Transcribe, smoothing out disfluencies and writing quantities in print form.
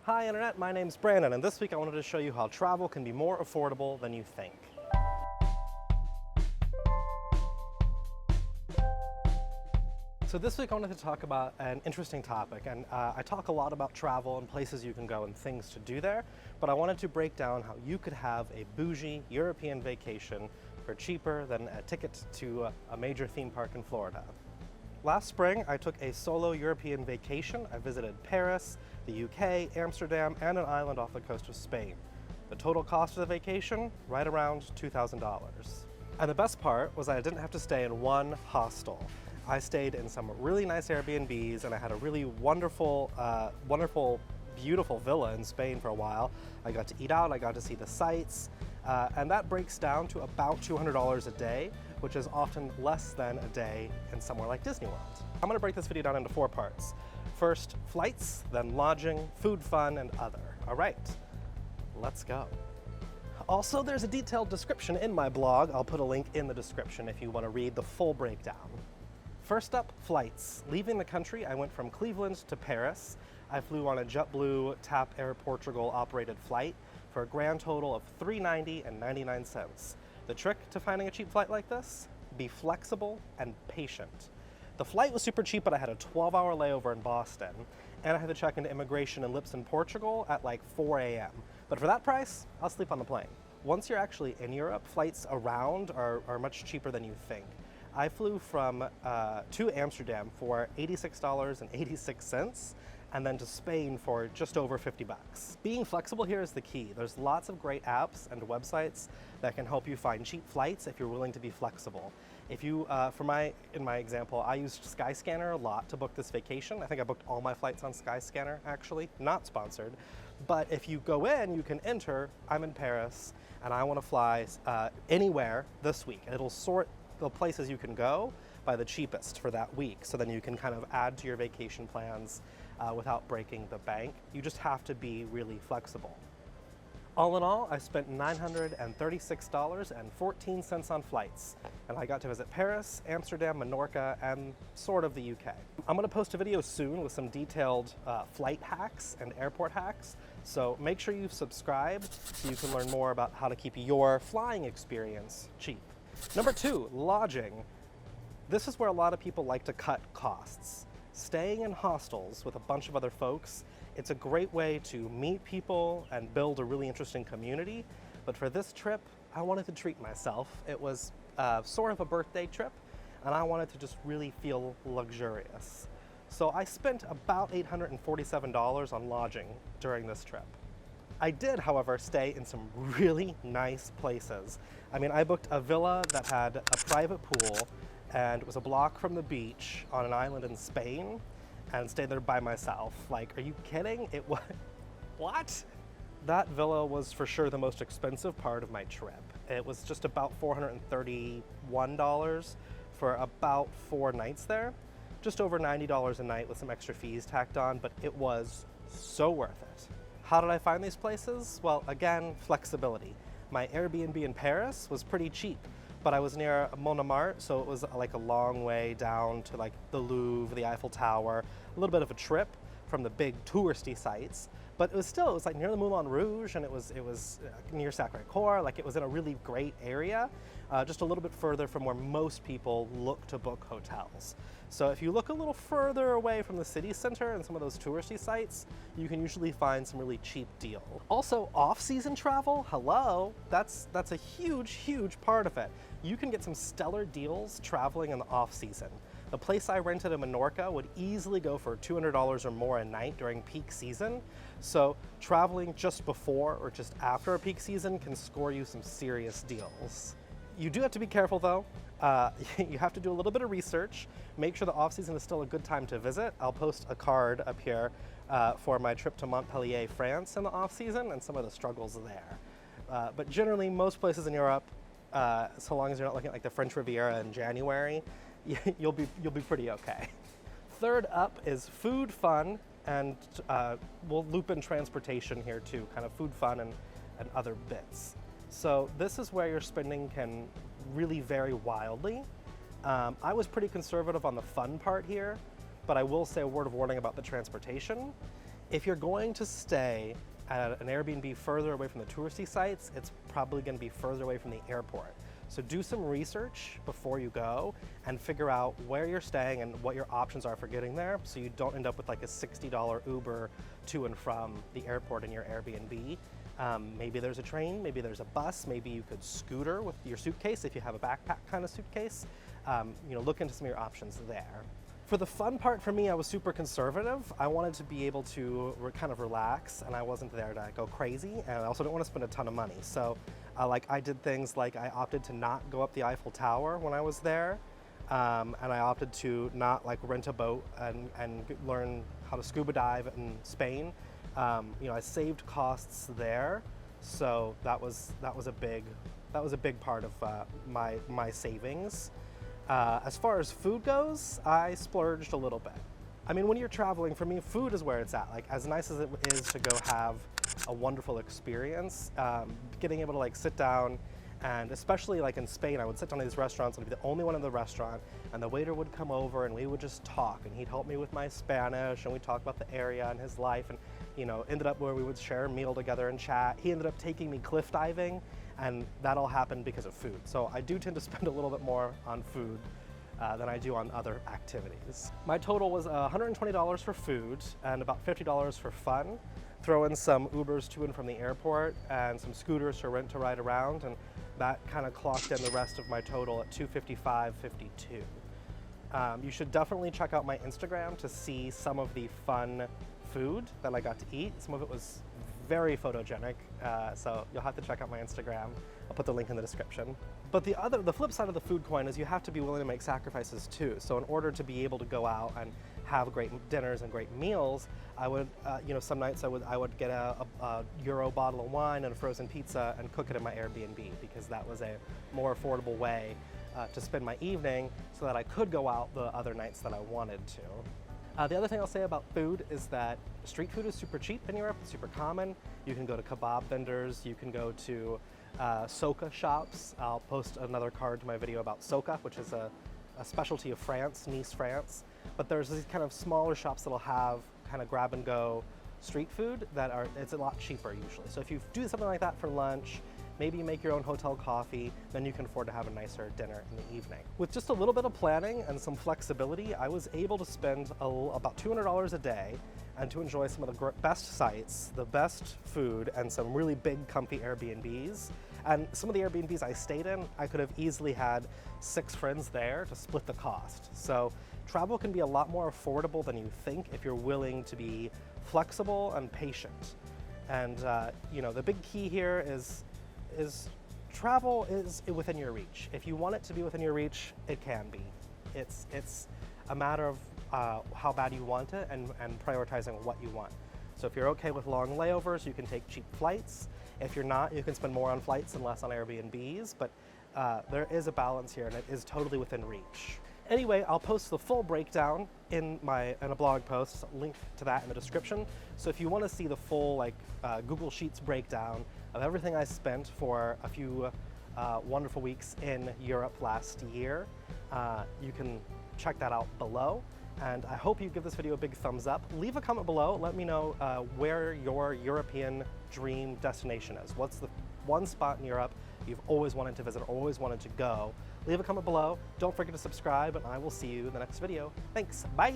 Hi Internet, my name's Brandon, and this week I wanted to show you how travel can be more affordable than you think. So this week I wanted to talk about an interesting topic, and I talk a lot about travel and places you can go and things to do there, but I wanted to break down how you could have a bougie European vacation for cheaper than a ticket to a major theme park in Florida. Last spring, I took a solo European vacation. I visited Paris, the UK, Amsterdam, and an island off the coast of Spain. The total cost of the vacation, right around $2,000. And the best part was I didn't have to stay in one hostel. I stayed in some really nice Airbnbs, and I had a really wonderful, beautiful villa in Spain for a while. I got to eat out, I got to see the sights, and that breaks down to about $200 a day, which is often less than a day in somewhere like Disney World. I'm gonna break this video down into 4 parts. First, flights, then lodging, food, fun, and other. All right, let's go. Also, there's a detailed description in my blog. I'll put a link in the description if you wanna read the full breakdown. First up, flights. Leaving the country, I went from Cleveland to Paris. I flew on a JetBlue TAP Air Portugal operated flight for a grand total of $390.99. The trick to finding a cheap flight like this? Be flexible and patient. The flight was super cheap, but I had a 12-hour layover in Boston, and I had to check into immigration in Lisbon, Portugal at like 4 a.m. But for that price, I'll sleep on the plane. Once you're actually in Europe, flights around are much cheaper than you think. I flew to Amsterdam for $86.86, and then to Spain for just over 50 bucks. Being flexible here is the key. There's lots of great apps and websites that can help you find cheap flights if you're willing to be flexible. If you, in my example, I used Skyscanner a lot to book this vacation. I think I booked all my flights on Skyscanner, actually, not sponsored. But if you go in, you can enter, I'm in Paris, and I wanna fly anywhere this week. And it'll sort the places you can go by the cheapest for that week, so then you can kind of add to your vacation plans without breaking the bank. You just have to be really flexible. All in all, I spent $936.14 on flights, and I got to visit Paris, Amsterdam, Menorca, and sort of the UK. I'm gonna post a video soon with some detailed flight hacks and airport hacks, so make sure you've subscribed so you can learn more about how to keep your flying experience cheap. Number 2, lodging. This is where a lot of people like to cut costs. Staying in hostels with a bunch of other folks, it's a great way to meet people and build a really interesting community. But for this trip, I wanted to treat myself. It was sort of a birthday trip, and I wanted to just really feel luxurious. So I spent about $847 on lodging during this trip. I did, however, stay in some really nice places. I mean, I booked a villa that had a private pool and was a block from the beach on an island in Spain, and stayed there by myself. Like, are you kidding? It was, what? That villa was for sure the most expensive part of my trip. It was just about $431 for about 4 nights there. Just over $90 a night with some extra fees tacked on, but it was so worth it. How did I find these places? Well, again, flexibility. My Airbnb in Paris was pretty cheap, but I was near Montmartre, so it was like a long way down to like the Louvre, the Eiffel Tower, a little bit of a trip from the big touristy sites, but it was like near the Moulin Rouge, and it was near Sacré-Cœur, like it was in a really great area, just a little bit further from where most people look to book hotels. So if you look a little further away from the city center and some of those touristy sites, you can usually find some really cheap deals. Also, off-season travel, hello, that's a huge part of it. You can get some stellar deals traveling in the off-season. The place I rented in Menorca would easily go for $200 or more a night during peak season. So traveling just before or just after a peak season can score you some serious deals. You do have to be careful though. You have to do a little bit of research. Make sure the off-season is still a good time to visit. I'll post a card up here for my trip to Montpellier, France in the off-season and some of the struggles there. But generally, most places in Europe, so long as you're not looking at like the French Riviera in January, you'll be pretty okay. Third up is food, fun, and we'll loop in transportation here too, kind of food, fun, and other bits. So this is where your spending can really vary wildly. I was pretty conservative on the fun part here, but I will say a word of warning about the transportation. If you're going to stay at an Airbnb further away from the touristy sites, it's probably going to be further away from the airport. So do some research before you go and figure out where you're staying and what your options are for getting there, so you don't end up with like a $60 Uber to and from the airport in your Airbnb. Maybe there's a train, maybe there's a bus, maybe you could scooter with your suitcase if you have a backpack kind of suitcase. Look into some of your options there. For the fun part for me, I was super conservative. I wanted to be able to kind of relax, and I wasn't there to go crazy, and I also don't want to spend a ton of money. So I did things like I opted to not go up the Eiffel Tower when I was there, and I opted to not like rent a boat and learn how to scuba dive in Spain. I saved costs there, so that was a big part of my savings. As far as food goes, I splurged a little bit. I mean, when you're traveling, for me, food is where it's at. Like, as nice as it is to go have a wonderful experience, getting able to like sit down, and especially like in Spain, I would sit down at these restaurants and be the only one in the restaurant, and the waiter would come over and we would just talk, and he'd help me with my Spanish, and we'd talk about the area and his life, and ended up where we would share a meal together and chat. He ended up taking me cliff diving, and that all happened because of food. So I do tend to spend a little bit more on food than I do on other activities. My total was $120 for food and about $50 for fun. Throw in some Ubers to and from the airport and some scooters to rent to ride around, and that kind of clocked in the rest of my total at $255.52. You should definitely check out my Instagram to see some of the fun food that I got to eat. Some of it was very photogenic, so you'll have to check out my Instagram. I'll put the link in the description. But the flip side of the food coin is you have to be willing to make sacrifices too. So in order to be able to go out and have great dinners and great meals, I would, some nights I would get a Euro bottle of wine and a frozen pizza and cook it in my Airbnb, because that was a more affordable way to spend my evening, so that I could go out the other nights that I wanted to. The other thing I'll say about food is that street food is super cheap in Europe, it's super common. You can go to kebab vendors, you can go to soca shops. I'll post another card to my video about soca, which is a specialty of France, Nice, France. But there's these kind of smaller shops that'll have kind of grab and go street food it's a lot cheaper usually. So if you do something like that for lunch, maybe you make your own hotel coffee, then you can afford to have a nicer dinner in the evening. With just a little bit of planning and some flexibility, I was able to spend about $200 a day and to enjoy some of the best sites, the best food, and some really big, comfy Airbnbs. And some of the Airbnbs I stayed in, I could have easily had 6 friends there to split the cost. So travel can be a lot more affordable than you think if you're willing to be flexible and patient. And the big key here is travel is within your reach. If you want it to be within your reach, it can be. It's a matter of how bad you want it and prioritizing what you want. So if you're okay with long layovers, you can take cheap flights. If you're not, you can spend more on flights and less on Airbnbs, but there is a balance here, and it is totally within reach. Anyway, I'll post the full breakdown in a blog post, link to that in the description. So if you want to see the full Google Sheets breakdown of everything I spent for a few wonderful weeks in Europe last year, you can check that out below. And I hope you give this video a big thumbs up. Leave a comment below. Let me know where your European dream destination is. What's the one spot in Europe you've always wanted to visit, always wanted to go? Leave a comment below. Don't forget to subscribe, and I will see you in the next video. Thanks. Bye.